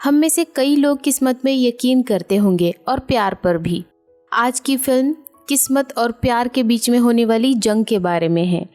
हम में से कई लोग किस्मत में यकीन करते होंगे और प्यार पर भी। आज की फिल्म किस्मत और प्यार के बीच में होने वाली जंग के बारे में है।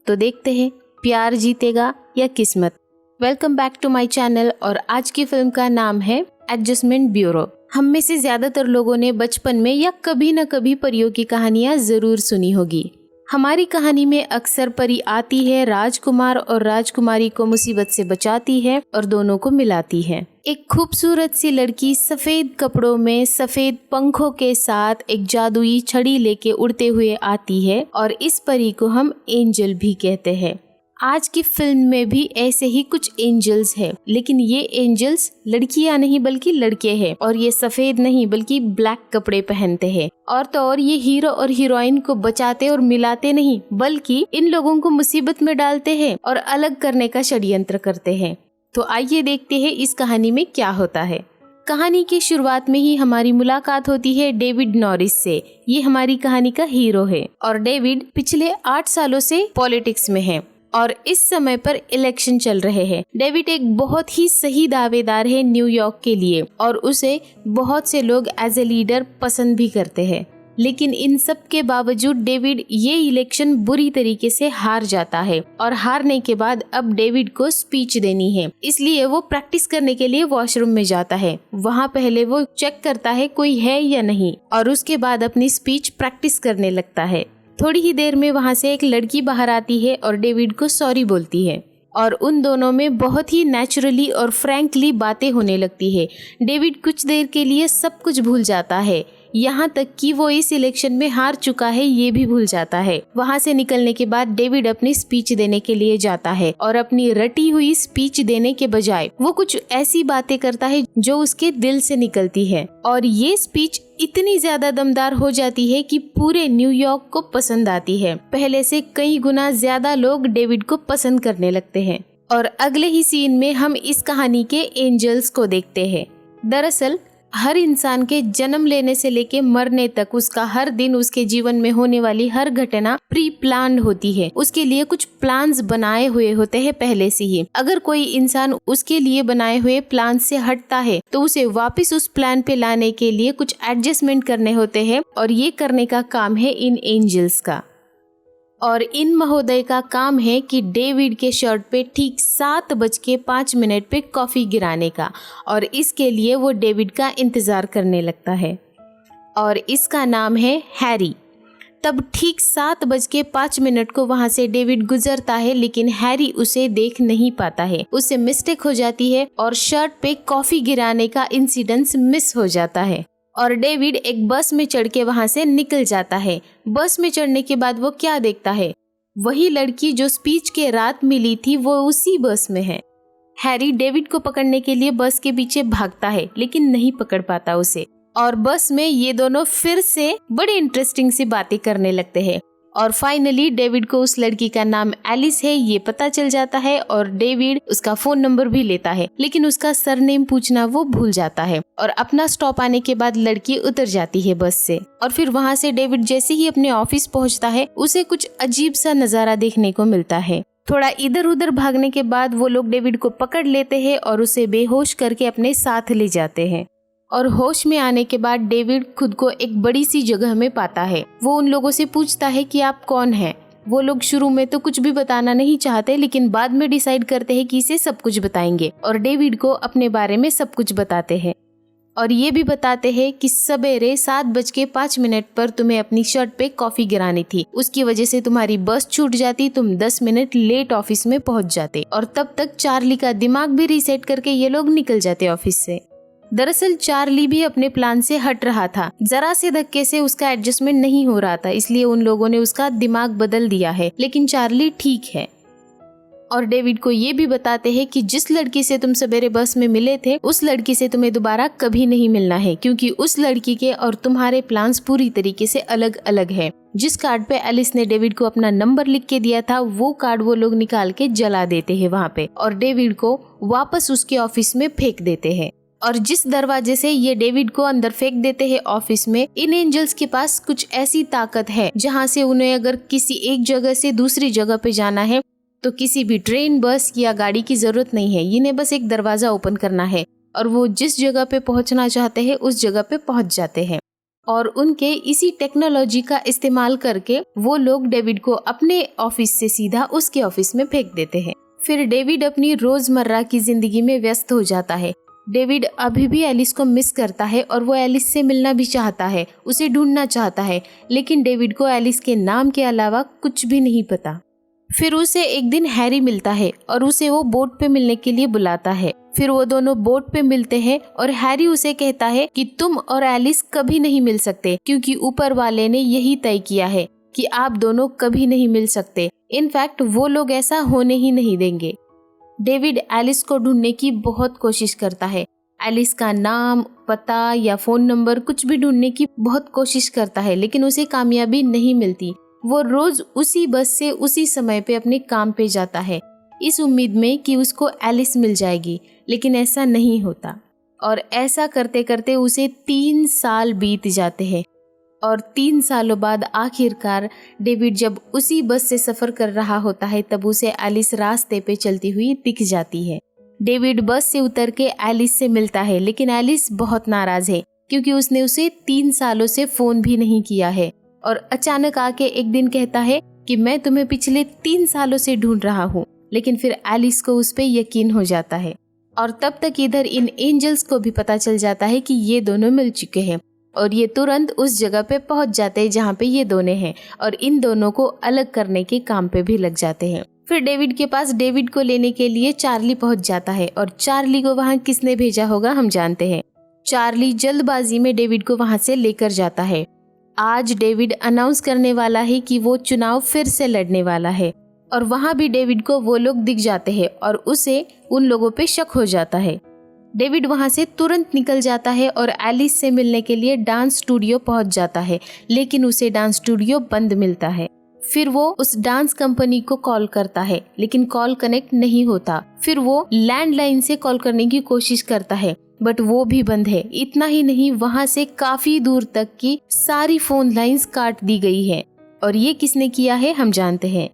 तो देखते हैं प्यार जीतेगा या किस्मत। Welcome back to my channel और आज की फिल्म का नाम है एडजस्टमेंट ब्यूरो। हम में से ज्यादातर लोगों ने बचपन में या कभी न कभी परियों की कहानियां जरूर सुनी होगी। हमारी कहानी में अक्सर परी आती है, राजकुमार और राजकुमारी को मुसीबत से बचाती है और दोनों को मिलाती है। एक खूबसूरत सी लड़की सफेद कपड़ों में सफेद पंखों के साथ एक जादुई छड़ी लेके उड़ते हुए आती है और इस परी को हम एंजल भी कहते हैं। आज की फिल्म में भी ऐसे ही कुछ एंजल्स है, लेकिन ये एंजल्स लड़कियां नहीं बल्कि लड़के हैं और ये सफेद नहीं बल्कि ब्लैक कपड़े पहनते हैं। और तो और ये हीरो और हीरोइन को बचाते और मिलाते नहीं बल्कि इन लोगों को मुसीबत में डालते हैं और अलग करने का षड्यंत्र करते हैं। तो आइए देखते हैं इस कहानी में क्या होता है। कहानी की शुरुआत में ही हमारी मुलाकात होती है डेविड नॉरिस से। ये हमारी कहानी का हीरो है और डेविड पिछले 8 सालों से पॉलिटिक्स में है और इस समय पर इलेक्शन चल रहे हैं। डेविड एक बहुत ही सही दावेदार है न्यूयॉर्क के लिए और उसे बहुत से लोग एज ए लीडर पसंद भी करते हैं। लेकिन इन सब के बावजूद डेविड ये इलेक्शन बुरी तरीके से हार जाता है और हारने के बाद अब डेविड को स्पीच देनी है, इसलिए वो प्रैक्टिस करने के लिए वॉशरूम में जाता है। वहाँ पहले वो चेक करता है कोई है या नहीं और उसके बाद अपनी स्पीच प्रैक्टिस करने लगता है। थोड़ी ही देर में वहाँ से एक लड़की बाहर आती है और डेविड को सॉरी बोलती है और उन दोनों में बहुत ही नेचुरली और फ्रैंकली बातें होने लगती है। डेविड कुछ देर के लिए सब कुछ भूल जाता है, यहाँ तक कि वो इस इलेक्शन में हार चुका है ये भी भूल जाता है। वहाँ से निकलने के बाद डेविड अपनी स्पीच देने के लिए जाता है और अपनी रटी हुई स्पीच देने के बजाय वो कुछ ऐसी बातें करता है जो उसके दिल से निकलती है और ये स्पीच इतनी ज्यादा दमदार हो जाती है कि पूरे न्यूयॉर्क को पसंद आती है। पहले से कई गुना ज्यादा लोग डेविड को पसंद करने लगते हैं और अगले ही सीन में हम इस कहानी के एंजल्स को देखते हैं। दरअसल हर इंसान के जन्म लेने से लेके मरने तक उसका हर दिन, उसके जीवन में होने वाली हर घटना प्री प्लान्ड होती है। उसके लिए कुछ प्लान्स बनाए हुए होते हैं पहले से ही। अगर कोई इंसान उसके लिए बनाए हुए प्लान से हटता है तो उसे वापस उस प्लान पे लाने के लिए कुछ एडजस्टमेंट करने होते हैं और ये करने का काम है इन एंजल्स का। और इन महोदय का काम है कि डेविड के शर्ट पे ठीक 7:05 पे कॉफी गिराने का और इसके लिए वो डेविड का इंतजार करने लगता है और इसका नाम है हैरी। तब ठीक 7:05 को वहाँ से डेविड गुजरता है लेकिन हैरी उसे देख नहीं पाता है। उससे मिस्टेक हो जाती है और शर्ट पे कॉफी गिराने का इंसिडेंस मिस हो जाता है और डेविड एक बस में चढ़ के वहाँ से निकल जाता है। बस में चढ़ने के बाद वो क्या देखता है, वही लड़की जो स्पीच के रात मिली थी वो उसी बस में है। हैरी डेविड को पकड़ने के लिए बस के पीछे भागता है लेकिन नहीं पकड़ पाता उसे और बस में ये दोनों फिर से बड़ी इंटरेस्टिंग सी बातें करने लगते हैं और फाइनली डेविड को उस लड़की का नाम एलिस है ये पता चल जाता है और डेविड उसका फोन नंबर भी लेता है लेकिन उसका सरनेम पूछना वो भूल जाता है और अपना स्टॉप आने के बाद लड़की उतर जाती है बस से और फिर वहाँ से डेविड जैसे ही अपने ऑफिस पहुँचता है उसे कुछ अजीब सा नजारा देखने को मिलता है। थोड़ा इधर उधर भागने के बाद वो लोग डेविड को पकड़ लेते हैं और उसे बेहोश करके अपने साथ ले जाते हैं और होश में आने के बाद डेविड खुद को एक बड़ी सी जगह में पाता है। वो उन लोगों से पूछता है कि आप कौन हैं। वो लोग शुरू में तो कुछ भी बताना नहीं चाहते लेकिन बाद में डिसाइड करते हैं कि इसे सब कुछ बताएंगे और डेविड को अपने बारे में सब कुछ बताते हैं और ये भी बताते हैं कि सवेरे 7:05 पर तुम्हें अपनी शर्ट पे कॉफी गिरानी थी, उसकी वजह से तुम्हारी बस छूट जाती, तुम 10 मिनट लेट ऑफिस में पहुंच जाते और तब तक चार्ली का दिमाग भी रीसेट करके ये लोग निकल जाते ऑफिस से। दरअसल चार्ली भी अपने प्लान से हट रहा था, जरा से धक्के से उसका एडजस्टमेंट नहीं हो रहा था, इसलिए उन लोगों ने उसका दिमाग बदल दिया है, लेकिन चार्ली ठीक है। और डेविड को ये भी बताते हैं कि जिस लड़की से तुम सवेरे बस में मिले थे उस लड़की से तुम्हें दोबारा कभी नहीं मिलना है, क्योंकि उस लड़की के और तुम्हारे प्लान्स पूरी तरीके से अलग अलग है। जिस कार्ड पे एलिस ने डेविड को अपना नंबर लिख के दिया था वो कार्ड वो लोग निकाल के जला देते हैं वहाँ पे और डेविड को वापस उसके ऑफिस में फेंक देते हैं। और जिस दरवाजे से ये डेविड को अंदर फेंक देते हैं ऑफिस में, इन एंजल्स के पास कुछ ऐसी ताकत है जहाँ से उन्हें अगर किसी एक जगह से दूसरी जगह पे जाना है तो किसी भी ट्रेन, बस या गाड़ी की जरूरत नहीं है, इन्हें बस एक दरवाजा ओपन करना है और वो जिस जगह पे पहुंचना चाहते हैं उस जगह पे पहुंच जाते हैं। और उनके इसी टेक्नोलॉजी का इस्तेमाल करके वो लोग डेविड को अपने ऑफिस से सीधा उसके ऑफिस में फेंक देते हैं। फिर डेविड अपनी रोजमर्रा की जिंदगी में व्यस्त हो जाता है। डेविड अभी भी एलिस को मिस करता है और वो एलिस से मिलना भी चाहता है, उसे ढूंढना चाहता है, लेकिन डेविड को एलिस के नाम के अलावा कुछ भी नहीं पता। फिर उसे एक दिन हैरी मिलता है और उसे वो बोट पे मिलने के लिए बुलाता है। फिर वो दोनों बोट पे मिलते हैं और हैरी उसे कहता है कि तुम और एलिस कभी नहीं मिल सकते, क्योंकि ऊपर वाले ने यही तय किया है कि आप दोनों कभी नहीं मिल सकते। इनफैक्ट वो लोग ऐसा होने ही नहीं देंगे। डेविड एलिस को ढूंढने की बहुत कोशिश करता है। एलिस का नाम, पता या फोन नंबर कुछ भी ढूंढने की बहुत कोशिश करता है, लेकिन उसे कामयाबी नहीं मिलती। वो रोज उसी बस से उसी समय पे अपने काम पे जाता है, इस उम्मीद में कि उसको एलिस मिल जाएगी, लेकिन ऐसा नहीं होता। और ऐसा करते करते उसे 3 साल बीत जाते हैं और 3 सालों बाद आखिरकार डेविड जब उसी बस से सफर कर रहा होता है तब उसे एलिस रास्ते पे चलती हुई दिख जाती है। डेविड बस से उतर के एलिस से मिलता है, लेकिन एलिस बहुत नाराज है क्योंकि उसने उसे 3 सालों से फोन भी नहीं किया है और अचानक आके एक दिन कहता है कि मैं तुम्हें पिछले 3 सालों से ढूंढ रहा हूँ। लेकिन फिर एलिस को उस पे यकीन हो जाता है और तब तक इधर इन एंजल्स को भी पता चल जाता है कि ये दोनों मिल चुके हैं और ये तुरंत उस जगह पे पहुंच जाते हैं जहाँ पे ये दोनों हैं और इन दोनों को अलग करने के काम पे भी लग जाते हैं। फिर डेविड के पास डेविड को लेने के लिए चार्ली पहुंच जाता है और चार्ली को वहाँ किसने भेजा होगा हम जानते हैं। चार्ली जल्दबाजी में डेविड को वहाँ से लेकर जाता है। आज डेविड अनाउंस करने वाला है कि वो चुनाव फिर से लड़ने वाला है और वहाँ भी डेविड को वो लोग दिख जाते हैं और उसे उन लोगों पे शक हो जाता है। डेविड वहाँ से तुरंत निकल जाता है और एलिस से मिलने के लिए डांस स्टूडियो पहुँच जाता है, लेकिन उसे डांस स्टूडियो बंद मिलता है। फिर वो उस डांस कंपनी को कॉल करता है, लेकिन कॉल कनेक्ट नहीं होता। फिर वो लैंडलाइन से कॉल करने की कोशिश करता है, बट वो भी बंद है। इतना ही नहीं, वहाँ से काफी दूर तक की सारी फोन लाइंस काट दी गई है और ये किसने किया है हम जानते हैं।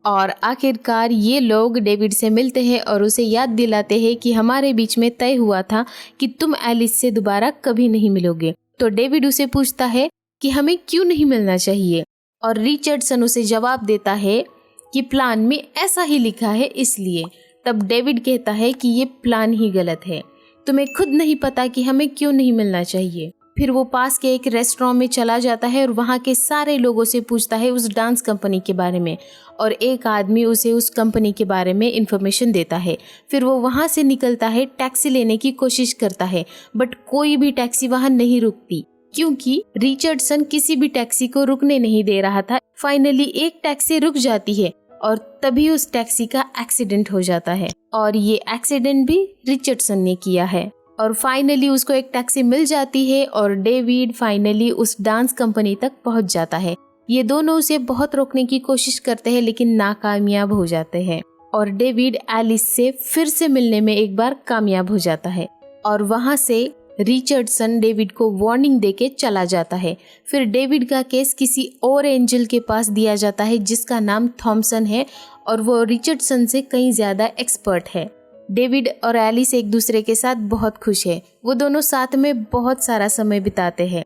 और आखिरकार ये लोग डेविड से मिलते हैं और उसे याद दिलाते हैं कि हमारे बीच में तय हुआ था कि तुम एलिस से दोबारा कभी नहीं मिलोगे। तो डेविड उसे पूछता है कि हमें क्यों नहीं मिलना चाहिए और रिचर्डसन उसे जवाब देता है कि प्लान में ऐसा ही लिखा है इसलिए। तब डेविड कहता है कि ये प्लान ही गलत है, तुम्हें खुद नहीं पता कि हमें क्यों नहीं मिलना चाहिए। फिर वो पास के एक रेस्टोरेंट में चला जाता है और वहाँ के सारे लोगों से पूछता है उस डांस कंपनी के बारे में और एक आदमी उसे उस कंपनी के बारे में इन्फॉर्मेशन देता है। फिर वो वहाँ से निकलता है, टैक्सी लेने की कोशिश करता है, बट कोई भी टैक्सी वहाँ नहीं रुकती क्योंकि रिचर्डसन किसी भी टैक्सी को रुकने नहीं दे रहा था। फाइनली एक टैक्सी रुक जाती है और तभी उस टैक्सी का एक्सीडेंट हो जाता है और ये एक्सीडेंट भी रिचर्डसन ने किया है। और फाइनली उसको एक टैक्सी मिल जाती है और डेविड फाइनली उस डांस कंपनी तक पहुंच जाता है। ये दोनों उसे बहुत रोकने की कोशिश करते हैं लेकिन नाकामयाब हो जाते हैं और डेविड एलिस से फिर से मिलने में एक बार कामयाब हो जाता है और वहां से रिचर्डसन डेविड को वार्निंग देके चला जाता है। फिर डेविड का केस किसी और एंजल के पास दिया जाता है जिसका नाम थॉमसन है और वो रिचर्डसन से कहीं ज्यादा एक्सपर्ट है। डेविड और एलिस एक दूसरे के साथ बहुत खुश है। वो दोनों साथ में बहुत सारा समय बिताते हैं।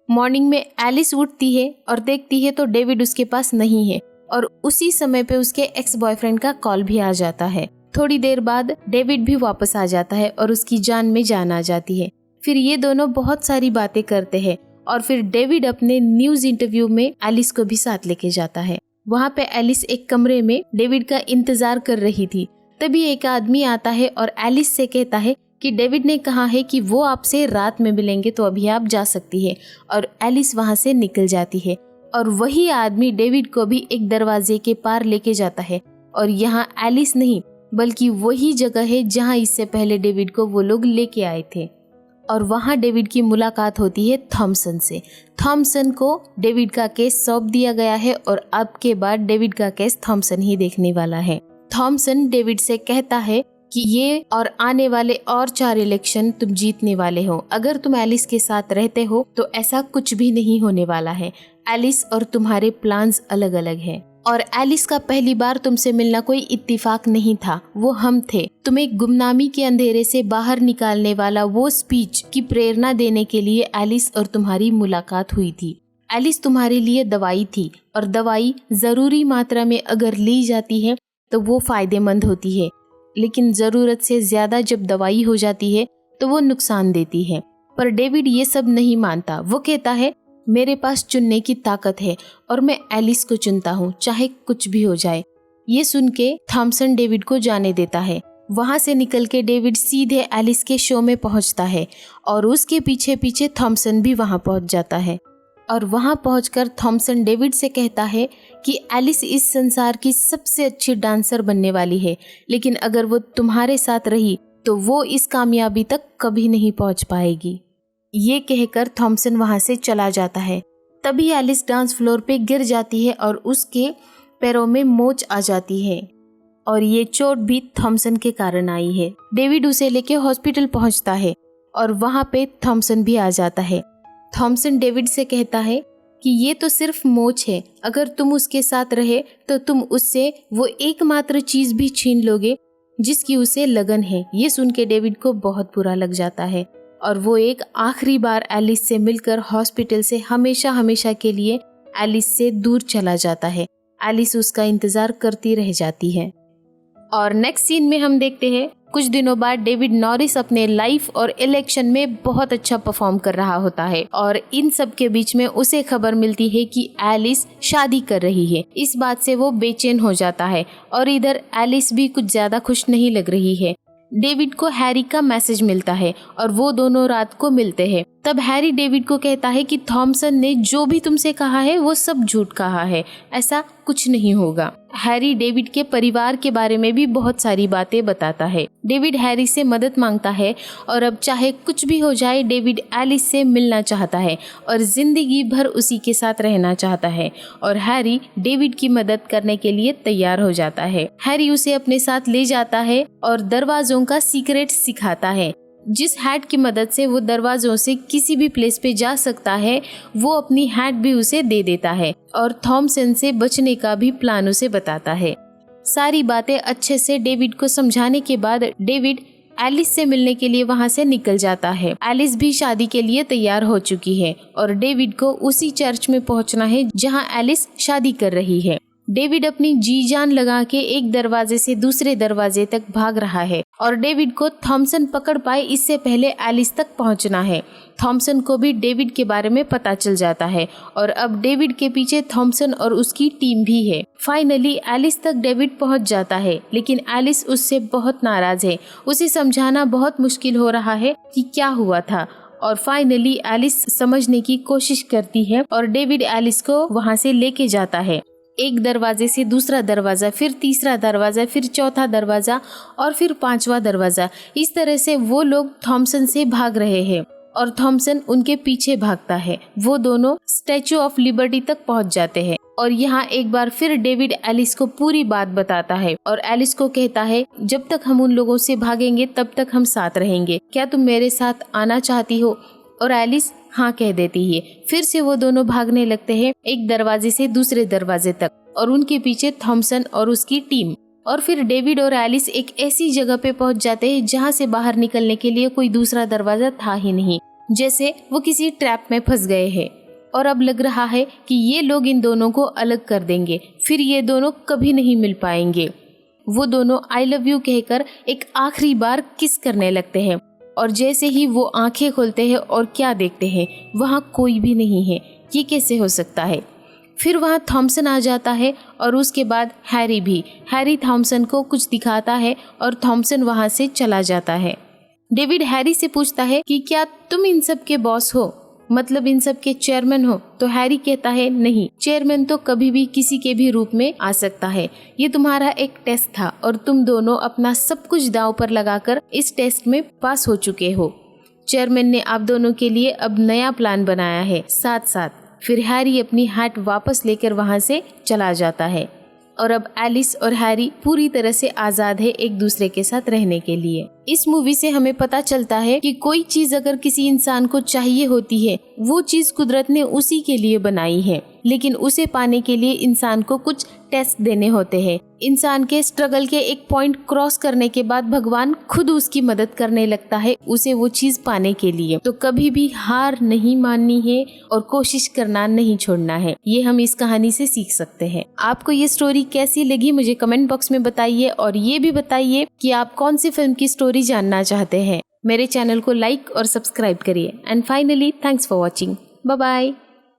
मॉर्निंग में एलिस उठती है और देखती है तो डेविड उसके पास नहीं है और उसी समय पे उसके एक्स बॉयफ्रेंड का कॉल भी आ जाता है। थोड़ी देर बाद डेविड भी वापस आ जाता है और उसकी जान में जान आ जाती है। फिर ये दोनों बहुत सारी बातें करते हैं और फिर डेविड अपने न्यूज इंटरव्यू में एलिस को भी साथ लेके जाता है। वहाँ पे एलिस एक कमरे में डेविड का इंतजार कर रही थी। तभी एक आदमी आता है और एलिस से कहता है कि डेविड ने कहा है कि वो आपसे रात में मिलेंगे तो अभी आप जा सकती है और एलिस वहाँ से निकल जाती है और वही आदमी डेविड को भी एक दरवाजे के पार लेके जाता है और यहाँ एलिस नहीं बल्कि वही जगह है जहाँ इससे पहले डेविड को वो लोग लेके आए थे और वहाँ डेविड की मुलाकात होती है थॉमसन से। थॉमसन को डेविड का केस सौंप दिया गया है और अब के बाद डेविड का केस थॉमसन ही देखने वाला है। थॉमसन डेविड से कहता है कि ये और आने वाले और 4 इलेक्शन तुम जीतने वाले हो। अगर तुम एलिस के साथ रहते हो तो ऐसा कुछ भी नहीं होने वाला है। एलिस और तुम्हारे प्लान्स अलग अलग हैं। और एलिस का पहली बार तुमसे मिलना कोई इत्तेफाक नहीं था, वो हम थे। तुम्हें गुमनामी के अंधेरे से बाहर निकालने वाला वो स्पीच की प्रेरणा देने के लिए एलिस और तुम्हारी मुलाकात हुई थी। एलिस तुम्हारे लिए दवाई थी, और दवाई जरूरी मात्रा में अगर ली जाती है तो वो फायदेमंद होती है, लेकिन जरूरत से ज्यादा जब दवाई हो जाती है तो वो नुकसान देती है। पर डेविड ये सब नहीं मानता। वो कहता है मेरे पास चुनने की ताकत है और मैं एलिस को चुनता हूँ, चाहे कुछ भी हो जाए। ये सुन के थॉमसन डेविड को जाने देता है। वहाँ से निकल के डेविड सीधे एलिस के शो में पहुँचता है और उसके पीछे पीछे थॉमसन भी वहाँ पहुँच जाता है। और वहाँ पहुँचकर थॉमसन डेविड से कहता है कि एलिस इस संसार की सबसे अच्छी डांसर बनने वाली है, लेकिन अगर वो तुम्हारे साथ रही तो वो इस कामयाबी तक कभी नहीं पहुँच पाएगी। ये कहकर थॉमसन वहाँ से चला जाता है। तभी एलिस डांस फ्लोर पे गिर जाती है और उसके पैरों में मोच आ जाती है, और ये चोट भी थॉमसन के कारण आई है। डेविड उसे लेके हॉस्पिटल पहुँचता है और वहाँ पे थॉमसन भी आ जाता है। थॉमसन डेविड से कहता है कि ये तो सिर्फ मोच है, अगर तुम उसके साथ रहे तो तुम उससे वो एकमात्र चीज भी छीन लोगे जिसकी उसे लगन है। ये सुन के डेविड को बहुत बुरा लग जाता है और वो एक आखिरी बार एलिस से मिलकर हॉस्पिटल से हमेशा हमेशा के लिए एलिस से दूर चला जाता है। एलिस उसका इंतजार करती रह जाती है। और नेक्स्ट सीन में हम देखते हैं कुछ दिनों बाद डेविड नॉरिस अपने लाइफ और इलेक्शन में बहुत अच्छा परफॉर्म कर रहा होता है, और इन सब के बीच में उसे खबर मिलती है कि एलिस शादी कर रही है। इस बात से वो बेचैन हो जाता है और इधर एलिस भी कुछ ज्यादा खुश नहीं लग रही है। डेविड को हैरी का मैसेज मिलता है और वो दोनों रात को मिलते हैं। तब हैरी डेविड को कहता है कि थॉमसन ने जो भी तुमसे कहा है वो सब झूठ कहा है, ऐसा कुछ नहीं होगा। हैरी डेविड के परिवार के बारे में भी बहुत सारी बातें बताता है। डेविड हैरी से मदद मांगता है और अब चाहे कुछ भी हो जाए डेविड एलिस से मिलना चाहता है और जिंदगी भर उसी के साथ रहना चाहता है, और हैरी डेविड की मदद करने के लिए तैयार हो जाता है। हैरी उसे अपने साथ ले जाता है और दरवाजों का सीक्रेट सिखाता है। जिस हैट की मदद से वो दरवाजों से किसी भी प्लेस पे जा सकता है, वो अपनी हैट भी उसे दे देता है और थॉमसन से बचने का भी प्लान उसे बताता है। सारी बातें अच्छे से डेविड को समझाने के बाद डेविड एलिस से मिलने के लिए वहाँ से निकल जाता है। एलिस भी शादी के लिए तैयार हो चुकी है और डेविड को उसी चर्च में पहुँचना है जहाँ एलिस शादी कर रही है। डेविड अपनी जी जान लगा के एक दरवाजे से दूसरे दरवाजे तक भाग रहा है और डेविड को थॉमसन पकड़ पाए इससे पहले एलिस तक पहुंचना है। थॉमसन को भी डेविड के बारे में पता चल जाता है और अब डेविड के पीछे थॉमसन और उसकी टीम भी है। फाइनली एलिस तक डेविड पहुंच जाता है, लेकिन एलिस उससे बहुत नाराज है। उसे समझाना बहुत मुश्किल हो रहा है कि क्या हुआ था, और फाइनली एलिस समझने की कोशिश करती है और डेविड एलिस को वहां से लेके जाता है। एक दरवाजे से दूसरा दरवाजा, फिर तीसरा दरवाजा, फिर चौथा दरवाजा और फिर पांचवा दरवाजा। इस तरह से वो लोग थॉमसन से भाग रहे हैं और थॉमसन उनके पीछे भागता है। वो दोनों स्टैचू ऑफ लिबर्टी तक पहुंच जाते हैं और यहाँ एक बार फिर डेविड एलिस को पूरी बात बताता है और एलिस को कहता है जब तक हम उन लोगों से भागेंगे तब तक हम साथ रहेंगे, क्या तुम मेरे साथ आना चाहती हो? और एलिस हाँ कह देती है। फिर से वो दोनों भागने लगते हैं एक दरवाजे से दूसरे दरवाजे तक और उनके पीछे थॉमसन और उसकी टीम। और फिर डेविड और एलिस एक ऐसी जगह पे पहुंच जाते हैं जहां से बाहर निकलने के लिए कोई दूसरा दरवाजा था ही नहीं, जैसे वो किसी ट्रैप में फंस गए हैं। और अब लग रहा है कि ये लोग इन दोनों को अलग कर देंगे, फिर ये दोनों कभी नहीं मिल पाएंगे। वो दोनों आई लव यू कहकर एक आखिरी बार किस करने लगते हैं और जैसे ही वो आंखें खोलते हैं और क्या देखते हैं, वहाँ कोई भी नहीं है। ये कैसे हो सकता है? फिर वहाँ थॉमसन आ जाता है और उसके बाद हैरी भी। हैरी थॉमसन को कुछ दिखाता है और थॉमसन वहाँ से चला जाता है। डेविड हैरी से पूछता है कि क्या तुम इन सब के बॉस हो, मतलब इन सब के चेयरमैन हो? तो हैरी कहता है नहीं, चेयरमैन तो कभी भी किसी के भी रूप में आ सकता है। ये तुम्हारा एक टेस्ट था और तुम दोनों अपना सब कुछ दांव पर लगाकर इस टेस्ट में पास हो चुके हो। चेयरमैन ने आप दोनों के लिए अब नया प्लान बनाया है साथ साथ। फिर हैरी अपनी हैट वापस लेकर वहाँ से चला जाता है और अब एलिस और हैरी पूरी तरह से आज़ाद है एक दूसरे के साथ रहने के लिए। इस मूवी से हमें पता चलता है कि कोई चीज अगर किसी इंसान को चाहिए होती है, वो चीज कुदरत ने उसी के लिए बनाई है, लेकिन उसे पाने के लिए इंसान को कुछ टेस्ट देने होते हैं। इंसान के स्ट्रगल के एक पॉइंट क्रॉस करने के बाद भगवान खुद उसकी मदद करने लगता है उसे वो चीज पाने के लिए। तो कभी भी हार नहीं माननी है और कोशिश करना नहीं छोड़ना है, ये हम इस कहानी से सीख सकते हैं। आपको ये स्टोरी कैसी लगी मुझे कमेंट बॉक्स में बताइए, और ये भी बताइए कि आप कौन सी फिल्म की स्टोरी जानना चाहते हैं। मेरे चैनल को लाइक और सब्सक्राइब करिए। And finally thanks for watching. Bye bye.